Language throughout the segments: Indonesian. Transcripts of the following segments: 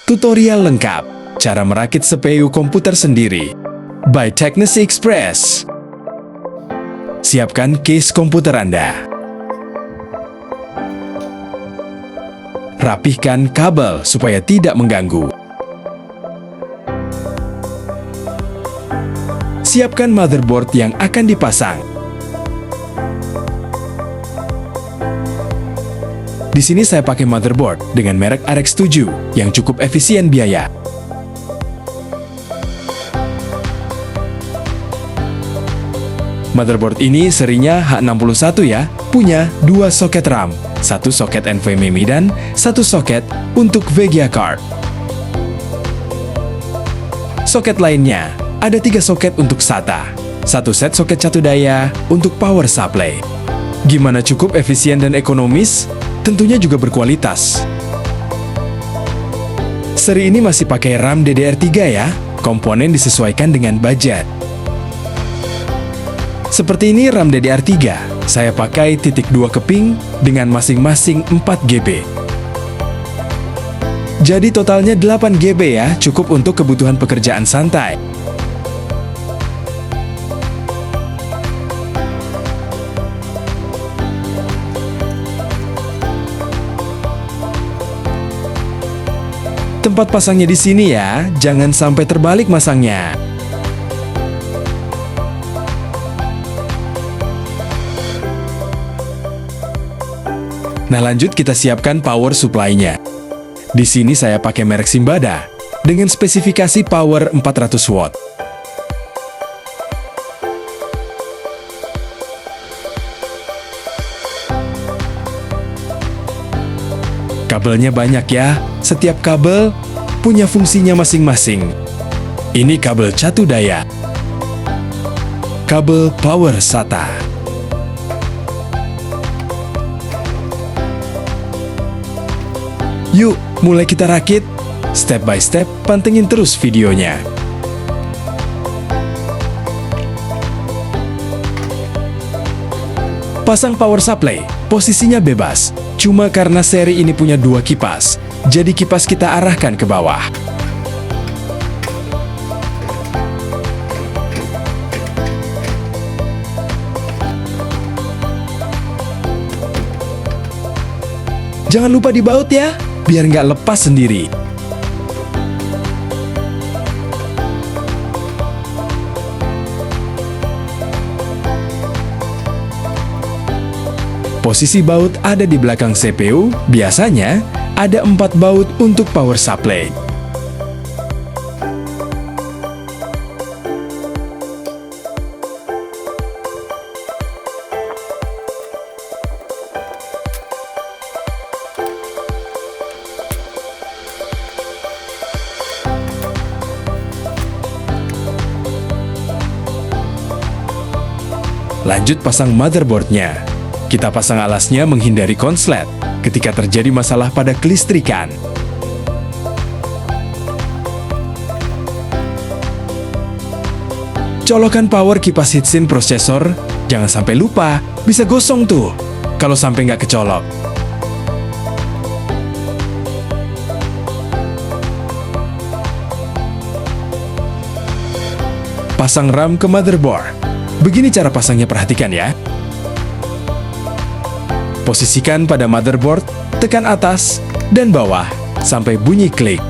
Tutorial lengkap, cara merakit CPU komputer sendiri, by Technesi Express. Siapkan case komputer Anda. Rapihkan kabel supaya tidak mengganggu. Siapkan motherboard yang akan dipasang. Di sini saya pakai motherboard dengan merek RX 7 yang cukup efisien biaya. Motherboard ini serinya H61 ya, punya 2 soket RAM, 1 soket NVMe dan 1 soket untuk VGA card. Soket lainnya, ada 3 soket untuk SATA, 1 set soket catu daya untuk power supply. Gimana cukup efisien dan ekonomis? Tentunya juga berkualitas. Seri ini masih pakai RAM DDR3 ya, komponen disesuaikan dengan budget. Seperti ini RAM DDR3, saya pakai titik 2 keping dengan masing-masing 4 GB. Jadi totalnya 8 GB ya, cukup untuk kebutuhan pekerjaan santai. Tempat pasangnya di sini ya, jangan sampai terbalik masangnya. Nah lanjut kita siapkan power supply-nya. Di sini saya pakai merek Simbada dengan spesifikasi power 400 watt. Kabelnya banyak ya, setiap kabel punya fungsinya masing-masing. Ini kabel catu daya, kabel power SATA. Yuk, mulai kita rakit. Step by step, pantengin terus videonya. Pasang power supply, posisinya bebas. Cuma karena seri ini punya 2 kipas, jadi kipas kita arahkan ke bawah. Jangan lupa dibaut ya, biar nggak lepas sendiri. Posisi baut ada di belakang CPU, biasanya ada 4 baut untuk power supply. Lanjut pasang motherboardnya. Kita pasang alasnya menghindari konslet ketika terjadi masalah pada kelistrikan. Colokan power kipas heatsink prosesor, jangan sampai lupa, bisa gosong tuh kalau sampai nggak kecolok. Pasang RAM ke motherboard. Begini cara pasangnya, perhatikan ya. Posisikan pada motherboard, tekan atas dan bawah sampai bunyi klik.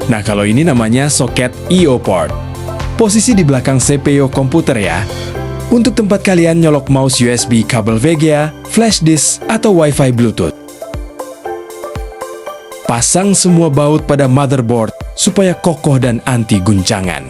Nah, kalau ini namanya soket I/O port. Posisi di belakang CPU komputer ya. Untuk tempat kalian nyolok mouse USB, kabel VGA, flash disk, atau Wi-Fi Bluetooth. Pasang semua baut pada motherboard supaya kokoh dan anti guncangan.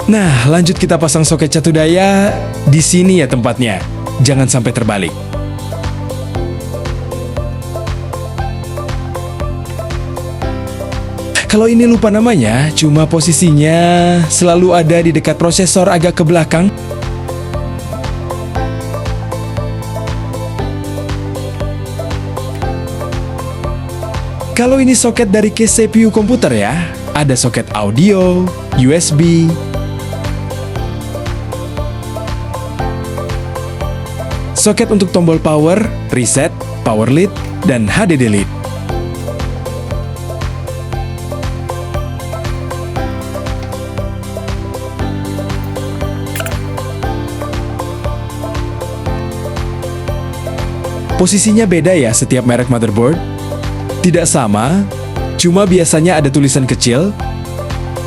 Nah, lanjut kita pasang soket catu daya. Di sini ya tempatnya. Jangan sampai terbalik. Kalau ini lupa namanya, cuma posisinya selalu ada di dekat prosesor agak ke belakang. Kalau ini soket dari case CPU komputer ya, ada soket audio, USB, soket untuk tombol power, reset, power lead, dan HDD lead. Posisinya beda ya setiap merek motherboard. Tidak sama, cuma biasanya ada tulisan kecil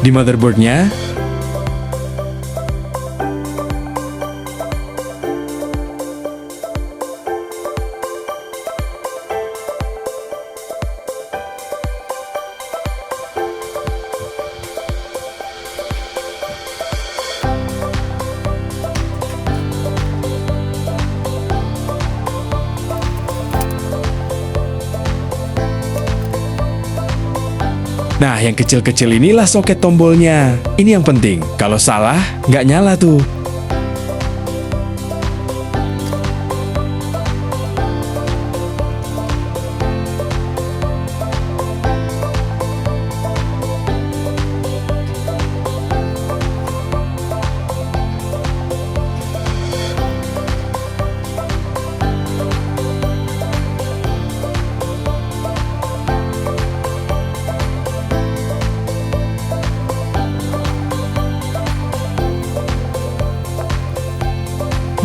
di motherboardnya. Nah, yang kecil-kecil inilah soket tombolnya. Ini yang penting, kalau salah, nggak nyala tuh.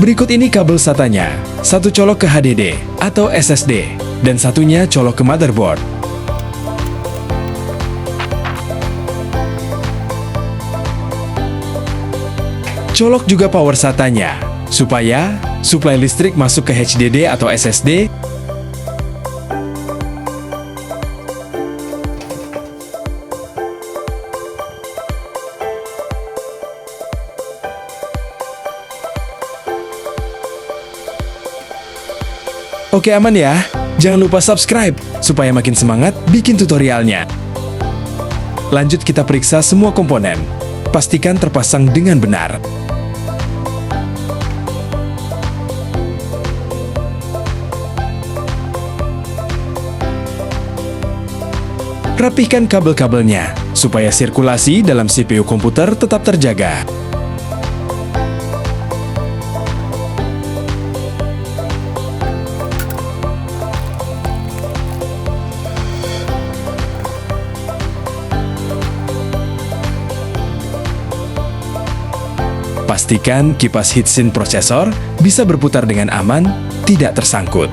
Berikut ini kabel SATA-nya. Satu colok ke HDD atau SSD, dan satunya colok ke motherboard. Colok juga power SATA-nya, supaya suplai listrik masuk ke HDD atau SSD. Oke, aman ya? Jangan lupa subscribe supaya makin semangat bikin tutorialnya. Lanjut kita periksa semua komponen. Pastikan terpasang dengan benar. Rapihkan kabel-kabelnya supaya sirkulasi dalam CPU komputer tetap terjaga. Pastikan kipas heatsink prosesor bisa berputar dengan aman, tidak tersangkut.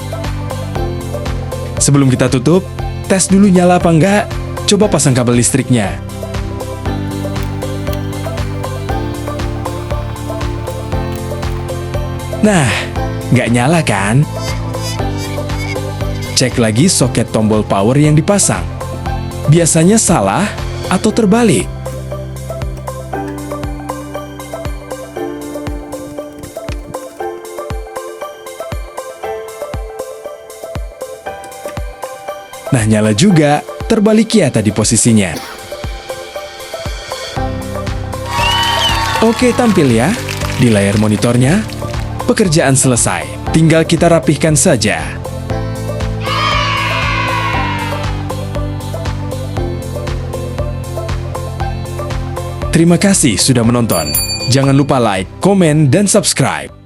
Sebelum kita tutup, tes dulu nyala apa enggak. Coba pasang kabel listriknya. Nah, nggak nyala kan? Cek lagi soket tombol power yang dipasang. Biasanya salah atau terbalik. Nah, nyala juga, terbalik ya tadi posisinya. Oke, tampil ya di layar monitornya. Pekerjaan selesai, tinggal kita rapihkan saja. Terima kasih sudah menonton. Jangan lupa like, komen, dan subscribe.